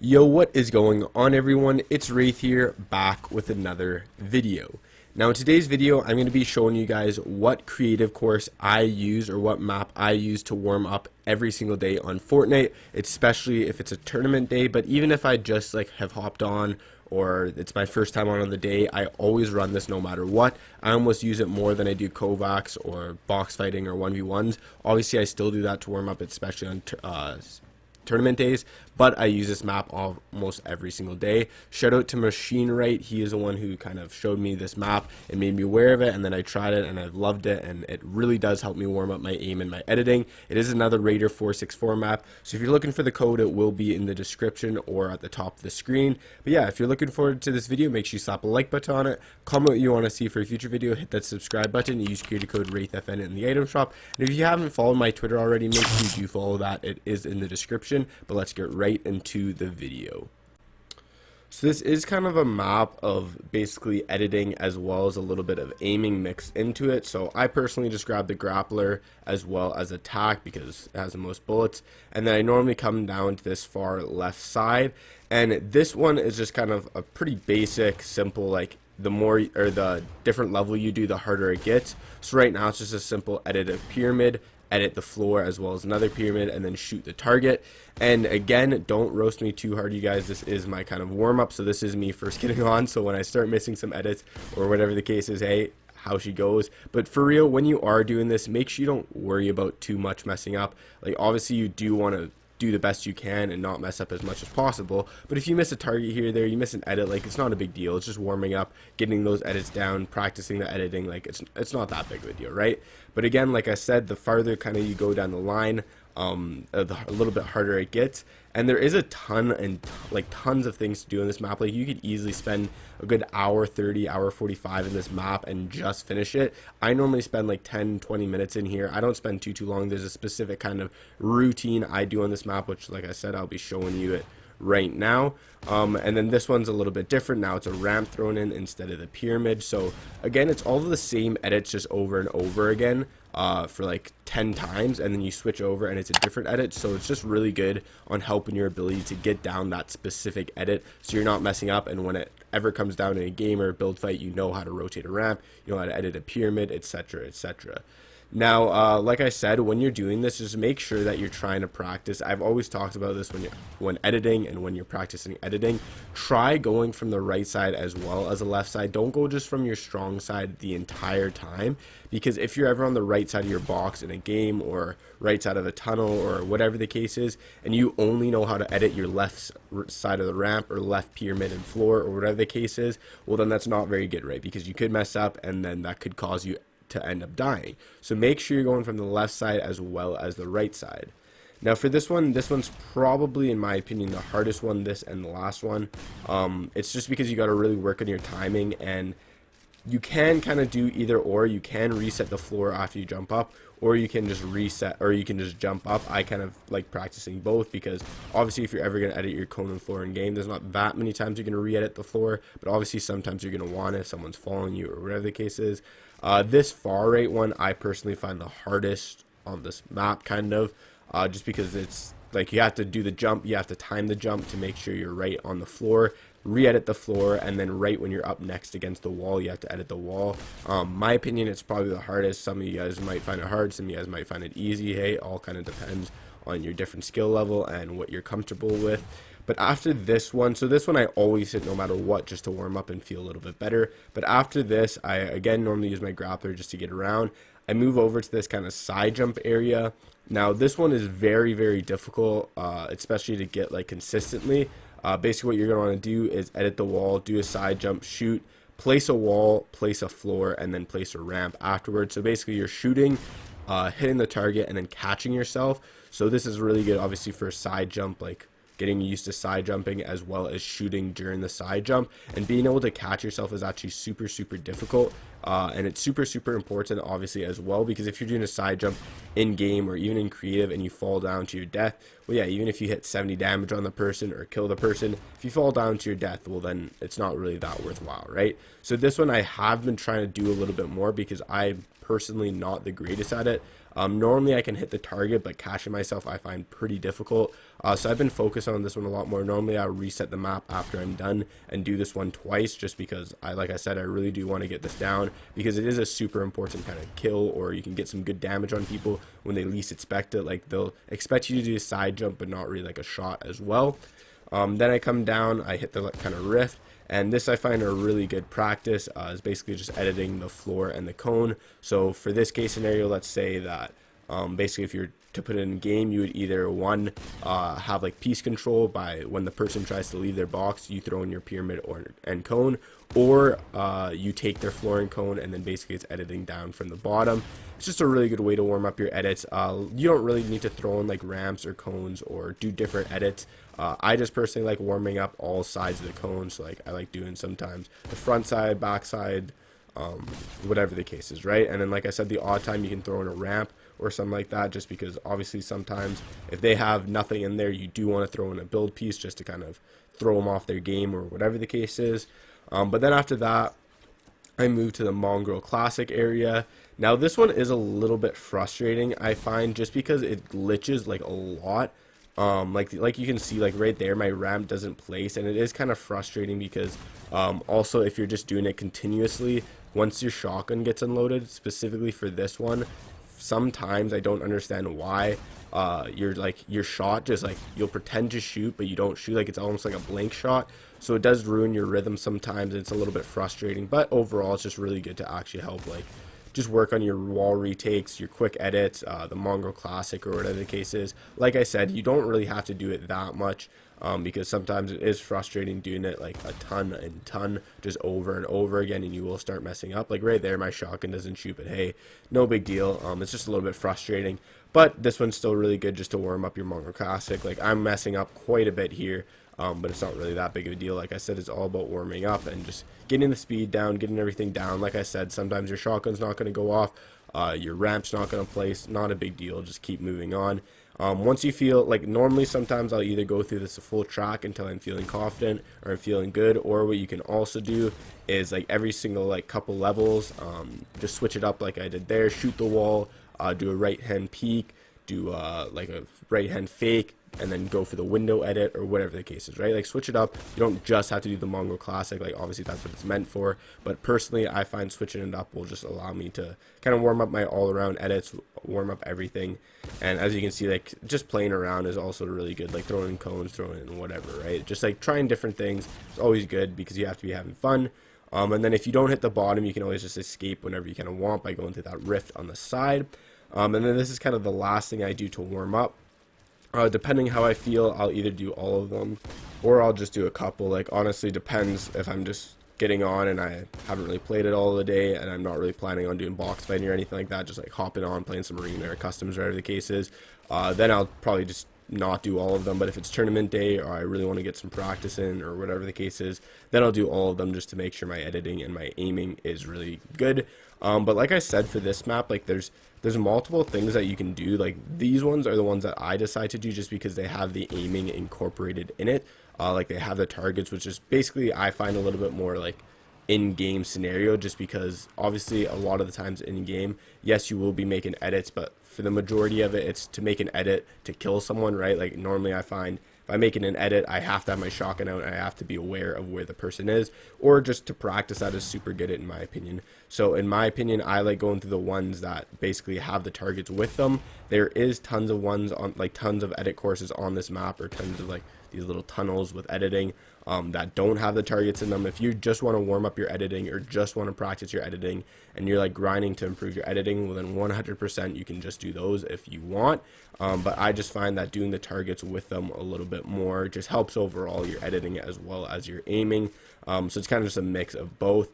Yo, what is going on, everyone? It's Wraith here, back with another video. Now in today's video, I'm going to be showing you guys what creative course I use or what map I use to warm up every single day on Fortnite, especially if it's a tournament day. But even if I just have hopped on or it's my first time on the day, I always run this no matter what. I almost use it more than I do Kovacs or box fighting or 1v1s. Obviously I still do that to warm up, especially on tournament days, but I use this map almost every single day. Shout out to Machine, he is the one who kind of showed me this map and made me aware of it, and then I tried it and I've loved it, and it really does help me warm up my aim and my editing. It is another Raider 464 map, so if you're looking for the code, it will be in the description or at the top of the screen. But yeah, if you're looking forward to this video, make sure you slap a like button on it, comment what you want to see for a future video, hit that subscribe button, use creator code WraithFN in the item shop, and if you haven't followed my Twitter already, make sure you do follow that. It is in the description. But let's get right into the video. So this is kind of a map of basically editing as well as a little bit of aiming mixed into it. So I personally just grab the grappler as well as attack because it has the most bullets, and then I normally come down to this far left side, and this one is just kind of a pretty basic, simple, the more or the different level you do, the harder it gets. So right now it's just a simple edit a pyramid, edit the floor as well as another pyramid, and then shoot the target. And again, don't roast me too hard, you guys. This is my kind of warm-up, so this is me first getting on, so when I start missing some edits or whatever the case is, hey, how she goes. But for real, when you are doing this, make sure you don't worry about too much messing up. Obviously you do want to do the best you can and not mess up as much as possible, but if you miss a target here or there, you miss an edit, it's not a big deal. It's just warming up, getting those edits down, practicing the editing. It's not that big of a deal, right? But again, like I said, the farther kind of you go down the line, a little bit harder it gets. And there is a ton and tons of things to do in this map. You could easily spend a good hour 30, hour 45 in this map and just finish it. I normally spend 10-20 minutes in here. I don't spend too long. There's a specific kind of routine I do on this map, which, like I said, I'll be showing you it right now. And then this one's a little bit different. Now it's a ramp thrown in instead of the pyramid. So again, it's all of the same edits just over and over again for 10 times, and then you switch over and it's a different edit. So it's just really good on helping your ability to get down that specific edit, so you're not messing up, and when it ever comes down in a game or a build fight, you know how to rotate a ramp, you know how to edit a pyramid, etc, etc. Now, like I said, when you're doing this, just make sure that you're trying to practice. I've always talked about this when editing and when you're practicing editing. Try going from the right side as well as the left side. Don't go just from your strong side the entire time, because if you're ever on the right side of your box in a game or right side of a tunnel or whatever the case is, and you only know how to edit your left side of the ramp or left pyramid and floor or whatever the case is, well then that's not very good, right? Because you could mess up and then that could cause you to end up dying. So make sure you're going from the left side as well as the right side. Now for this one's probably, in my opinion, the hardest one, this and the last one. It's just because you got to really work on your timing, and you can kind of do either or. You can reset the floor after you jump up, or you can just reset, or you can just jump up. I kind of like practicing both, because obviously if you're ever going to edit your cone and floor in game, there's not that many times you're going to re-edit the floor, but obviously sometimes you're going to want it if someone's following you or whatever the case is. This far right one I personally find the hardest on this map, kind of, just because it's you have to do the jump, you have to time the jump to make sure you're right on the floor, re-edit the floor, and then right when you're up next against the wall, you have to edit the wall. My opinion, it's probably the hardest. Some of you guys might find it hard, some of you guys might find it easy. Hey, all kind of depends on your different skill level and what you're comfortable with. But after this one, so this one I always hit no matter what, just to warm up and feel a little bit better. But after this, I again normally use my grappler just to get around. I move over to this kind of side jump area. Now this one is very, very difficult, especially to get consistently. Basically what you're going to want to do is edit the wall, do a side jump, shoot, place a wall, place a floor, and then place a ramp afterwards. So basically you're shooting, hitting the target, and then catching yourself. So this is really good, obviously, for a side jump, getting used to side jumping as well as shooting during the side jump, and being able to catch yourself is actually super, super difficult, and it's super, super important obviously as well, because if you're doing a side jump in game or even in creative and you fall down to your death, well yeah, even if you hit 70 damage on the person or kill the person, if you fall down to your death, well then it's not really that worthwhile, right? So this one I have been trying to do a little bit more, because I personally not the greatest at it. Normally I can hit the target, but catching myself I find pretty difficult. So I've been focused on this one a lot more. Normally I reset the map after I'm done and do this one twice, just because like I said, I really do want to get this down, because it is a super important kind of kill, or you can get some good damage on people when they least expect it. Like, they'll expect you to do a side jump, but not really like a shot as well. Then I come down, I hit the kind of rift, and this I find a really good practice. Is basically just editing the floor and the cone. So for this case scenario, let's say that basically if you're to put it in game, you would either have like piece control by when the person tries to leave their box, you throw in your pyramid and cone, or you take their floor and cone, and then basically it's editing down from the bottom. It's just a really good way to warm up your edits. You don't really need to throw in like ramps or cones or do different edits. I just personally like warming up all sides of the cone. So like I like doing sometimes the front side, back side, whatever the case is, right? And then like I said, the odd time you can throw in a ramp or something like that, just because obviously sometimes if they have nothing in there, you do want to throw in a build piece just to kind of throw them off their game or whatever the case is. But then after that, I moved to the Mongrel Classic area. Now this one is a little bit frustrating, I find, just because it glitches like a lot. Like you can see, like right there, my ramp doesn't place, and it is kind of frustrating because also if you're just doing it continuously, once your shotgun gets unloaded, specifically for this one, sometimes I don't understand why your shot just like, you'll pretend to shoot but you don't shoot, like it's almost like a blank shot. So it does ruin your rhythm sometimes, and it's a little bit frustrating, but overall it's just really good to actually help like just work on your wall retakes, your quick edits, the Mongrel Classic or whatever the case is. Like I said, you don't really have to do it that much, because sometimes it is frustrating doing it like a ton and ton just over and over again, and you will start messing up. Like right there, my shotgun doesn't shoot, but hey, no big deal. It's just a little bit frustrating, but this one's still really good just to warm up your Mongrel Classic. Like, I'm messing up quite a bit here, but it's not really that big of a deal. Like I said, it's all about warming up and just getting the speed down, getting everything down. Like I said, sometimes your shotgun's not going to go off, your ramp's not going to place, not a big deal, just keep moving on. Once you feel like, normally sometimes I'll either go through this a full track until I'm feeling confident or I'm feeling good, or what you can also do is like every single like couple levels, just switch it up like I did there, shoot the wall, do a right hand peek, do like a right hand fake, and then go for the window edit or whatever the case is, right? Like, switch it up. You don't just have to do the Mongrel Classic, like obviously that's what it's meant for, but personally I find switching it up will just allow me to kind of warm up my all-around edits, warm up everything. And as you can see, like, just playing around is also really good, like throwing in cones, throwing in whatever, right? Just like trying different things is always good, because you have to be having fun. And then if you don't hit the bottom, you can always just escape whenever you kind of want by going through that rift on the side. And then this is kind of the last thing I do to warm up. Depending how I feel, I'll either do all of them or I'll just do a couple. Like, honestly, depends if I'm just getting on and I haven't really played it all the day and I'm not really planning on doing box fighting or anything like that, just like hopping on, playing some arena or customs, whatever the case is, then I'll probably just not do all of them. But if it's tournament day or I really want to get some practice in or whatever the case is, then I'll do all of them just to make sure my editing and my aiming is really good. But like I said, for this map, like there's multiple things that you can do. Like, these ones are the ones that I decide to do just because they have the aiming incorporated in it. Like, they have the targets, which is basically, I find, a little bit more like in-game scenario, just because obviously a lot of the times in game, yes, you will be making edits, but for the majority of it, it's to make an edit to kill someone, right? Like, normally I find if I'm making an edit, I have to have my shotgun out and I have to be aware of where the person is, or just to practice that is super good in my opinion. So in my opinion, I like going through the ones that basically have the targets with them. There is tons of ones on, like, tons of edit courses on this map, or tons of like these little tunnels with editing that don't have the targets in them. If you just want to warm up your editing or just want to practice your editing and you're like grinding to improve your editing, well then 100% you can just do those if you want. But I just find that doing the targets with them a little bit more just helps overall your editing as well as your aiming. So it's kind of just a mix of both.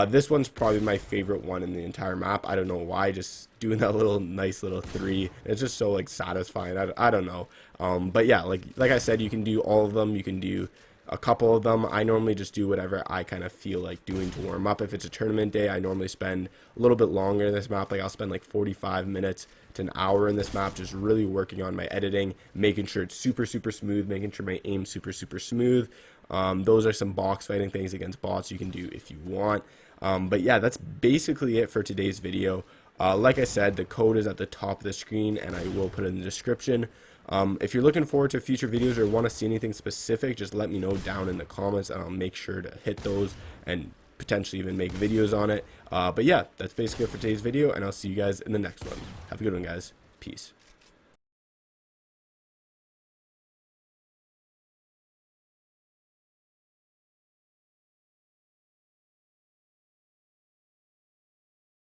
This one's probably my favorite one in the entire map. I don't know why, just doing that little nice little 3, it's just so like satisfying. I don't know. But yeah, like I said, you can do all of them. You can do a couple of them. I normally just do whatever I kind of feel like doing to warm up. If it's a tournament day, I normally spend a little bit longer in this map. Like, I'll spend like 45 minutes to an hour in this map, just really working on my editing, making sure it's super smooth, making sure my aim's super smooth. Those are some box fighting things against bots you can do if you want. But yeah, that's basically it for today's video. Like I said, the code is at the top of the screen, and I will put it in the description. If you're looking forward to future videos or want to see anything specific, just let me know down in the comments, and I'll make sure to hit those and potentially even make videos on it. But yeah, that's basically it for today's video, and I'll see you guys in the next one. Have a good one, guys. Peace.